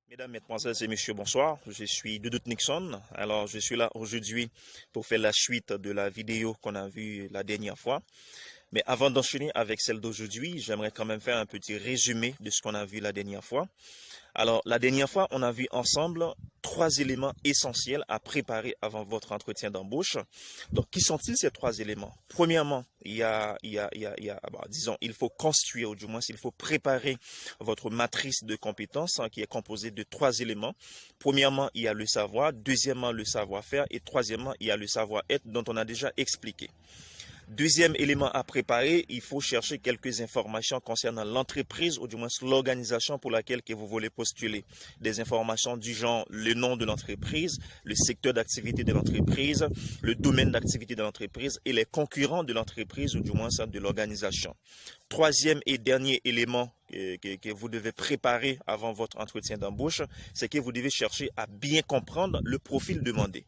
Mesdames, Mesdemoiselles et Messieurs, bonsoir. Je suis Doudou Nixon. Alors, je suis là aujourd'hui pour faire la suite de la vidéo qu'on a vue la dernière fois. Mais avant d'enchaîner avec celle d'aujourd'hui, j'aimerais quand même faire un petit résumé de ce qu'on a vu la dernière fois. Alors, la dernière fois, on a vu ensemble 3 éléments essentiels à préparer avant votre entretien d'embauche. Donc, qui sont-ils ces 3 éléments? Premièrement, disons, il faut constituer, ou du moins, il faut préparer votre matrice de compétences qui est composée de 3 éléments. Premièrement, il y a le savoir. Deuxièmement, le savoir-faire. Et troisièmement, il y a le savoir-être dont on a déjà expliqué. Deuxième élément à préparer, il faut chercher quelques informations concernant l'entreprise ou du moins l'organisation pour laquelle que vous voulez postuler. Des informations du genre le nom de l'entreprise, le secteur d'activité de l'entreprise, le domaine d'activité de l'entreprise et les concurrents de l'entreprise ou du moins de l'organisation. Troisième et dernier élément que vous devez préparer avant votre entretien d'embauche, c'est que vous devez chercher à bien comprendre le profil demandé.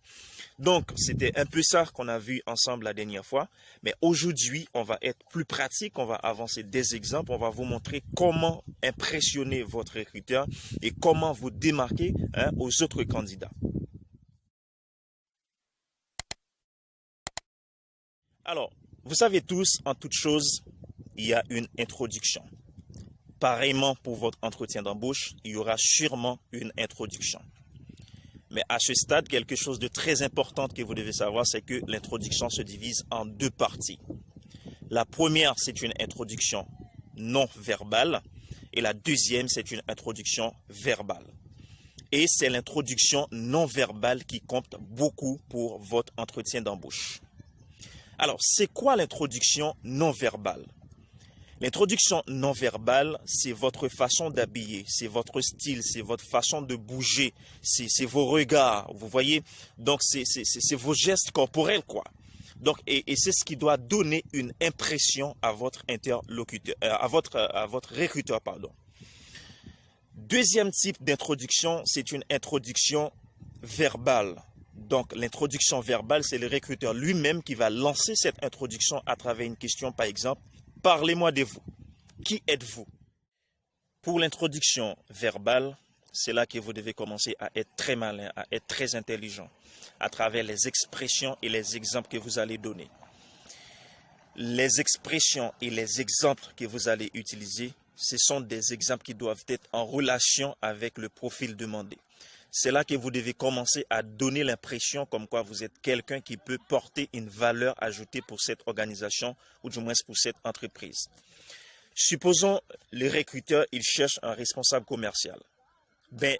Donc, c'était un peu ça qu'on a vu ensemble la dernière fois. Mais aujourd'hui, on va être plus pratique, on va avancer des exemples, on va vous montrer comment impressionner votre recruteur et comment vous démarquer aux autres candidats. Alors, vous savez tous, en toute chose, il y a une introduction. Pareillement pour votre entretien d'embauche, il y aura sûrement une introduction. Mais à ce stade, quelque chose de très important que vous devez savoir, c'est que l'introduction se divise en 2 parties. La première, c'est une introduction non verbale et la deuxième, c'est une introduction verbale. Et c'est l'introduction non verbale qui compte beaucoup pour votre entretien d'embauche. Alors, c'est quoi l'introduction non verbale? L'introduction non verbale, c'est votre façon d'habiller, c'est votre style, c'est votre façon de bouger, c'est vos regards, vous voyez. Donc, c'est vos gestes corporels, quoi. Donc, et c'est ce qui doit donner une impression à votre interlocuteur, à votre recruteur, pardon. Deuxième type d'introduction, c'est une introduction verbale. Donc, l'introduction verbale, c'est le recruteur lui-même qui va lancer cette introduction à travers une question, par exemple. Parlez-moi de vous. Qui êtes-vous? Pour l'introduction verbale, c'est là que vous devez commencer à être très malin, à être très intelligent, à travers les expressions et les exemples que vous allez donner. Les expressions et les exemples que vous allez utiliser, ce sont des exemples qui doivent être en relation avec le profil demandé. C'est là que vous devez commencer à donner l'impression comme quoi vous êtes quelqu'un qui peut porter une valeur ajoutée pour cette organisation ou du moins pour cette entreprise. Supposons le recruteur, il cherche un responsable commercial.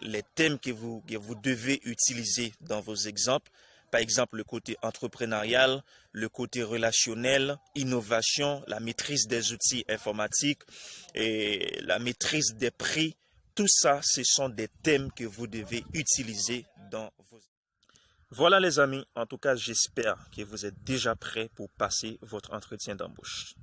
Les thèmes que vous devez utiliser dans vos exemples, par exemple le côté entrepreneurial, le côté relationnel, innovation, la maîtrise des outils informatiques et la maîtrise des prix, tout ça, ce sont des thèmes que vous devez utiliser dans vos... Voilà les amis, en tout cas j'espère que vous êtes déjà prêts pour passer votre entretien d'embauche.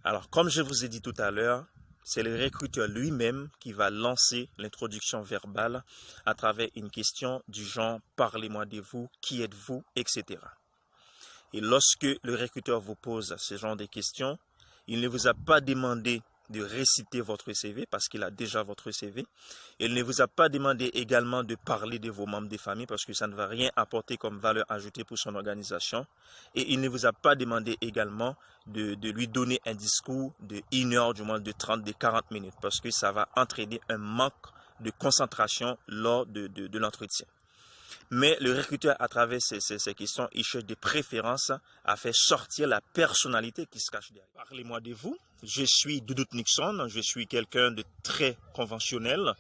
Alors comme je vous ai dit tout à l'heure, c'est le recruteur lui-même qui va lancer l'introduction verbale à travers une question du genre « Parlez-moi de vous, qui êtes-vous » etc. Et lorsque le recruteur vous pose ce genre de questions, il ne vous a pas demandé de réciter votre CV parce qu'il a déjà votre CV. Il ne vous a pas demandé également de parler de vos membres de famille parce que ça ne va rien apporter comme valeur ajoutée pour son organisation. Et il ne vous a pas demandé également de lui donner un discours de 1 heure, du moins de 30, de 40 minutes parce que ça va entraîner un manque de concentration lors de l'entretien. Mais le recruteur, à travers ces questions, il cherche des préférences à faire sortir la personnalité qui se cache derrière. Parlez-moi de vous. Je suis Doudou Nixon. Je suis quelqu'un de très conventionnel.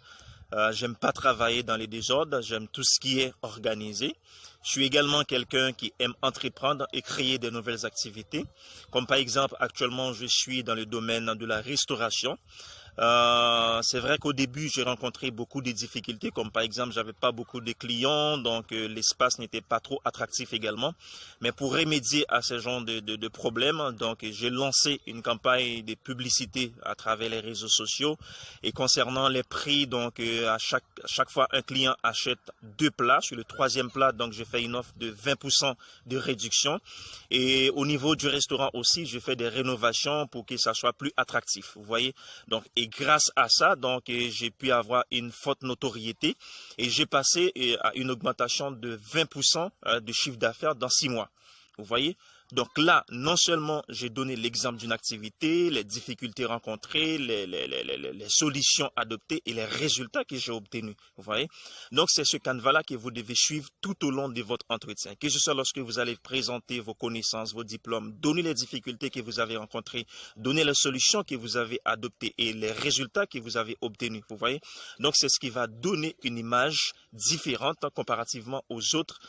J'aime pas travailler dans les désordres. J'aime tout ce qui est organisé. Je suis également quelqu'un qui aime entreprendre et créer de nouvelles activités. Comme par exemple, actuellement, je suis dans le domaine de la restauration. C'est vrai qu'au début, j'ai rencontré beaucoup de difficultés, comme par exemple, j'avais pas beaucoup de clients, donc l'espace n'était pas trop attractif également. Mais pour remédier à ce genre de problèmes, donc j'ai lancé une campagne de publicité à travers les réseaux sociaux. Et concernant les prix, donc à chaque fois un client achète 2 plats, sur le 3e plat, donc je fais une offre de 20% de réduction. Et au niveau du restaurant aussi, je fais des rénovations pour que ça soit plus attractif. Vous voyez, donc Et grâce à ça, donc, j'ai pu avoir une forte notoriété et j'ai passé à une augmentation de 20% de chiffre d'affaires dans 6 mois. Vous voyez? Donc là, non seulement j'ai donné l'exemple d'une activité, les difficultés rencontrées, les solutions adoptées et les résultats que j'ai obtenus. Vous voyez? Donc c'est ce canevas-là que vous devez suivre tout au long de votre entretien. Que ce soit lorsque vous allez présenter vos connaissances, vos diplômes, donner les difficultés que vous avez rencontrées, donner les solutions que vous avez adoptées et les résultats que vous avez obtenus. Vous voyez? Donc c'est ce qui va donner une image différente comparativement aux autres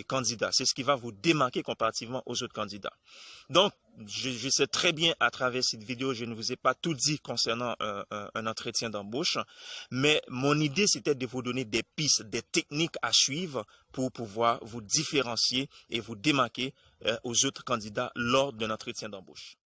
candidats. C'est ce qui va vous démarquer comparativement aux autres candidats. Donc, je sais très bien à travers cette vidéo, je ne vous ai pas tout dit concernant un entretien d'embauche, mais mon idée, c'était de vous donner des pistes, des techniques à suivre pour pouvoir vous différencier et vous démarquer aux autres candidats lors d'un entretien d'embauche.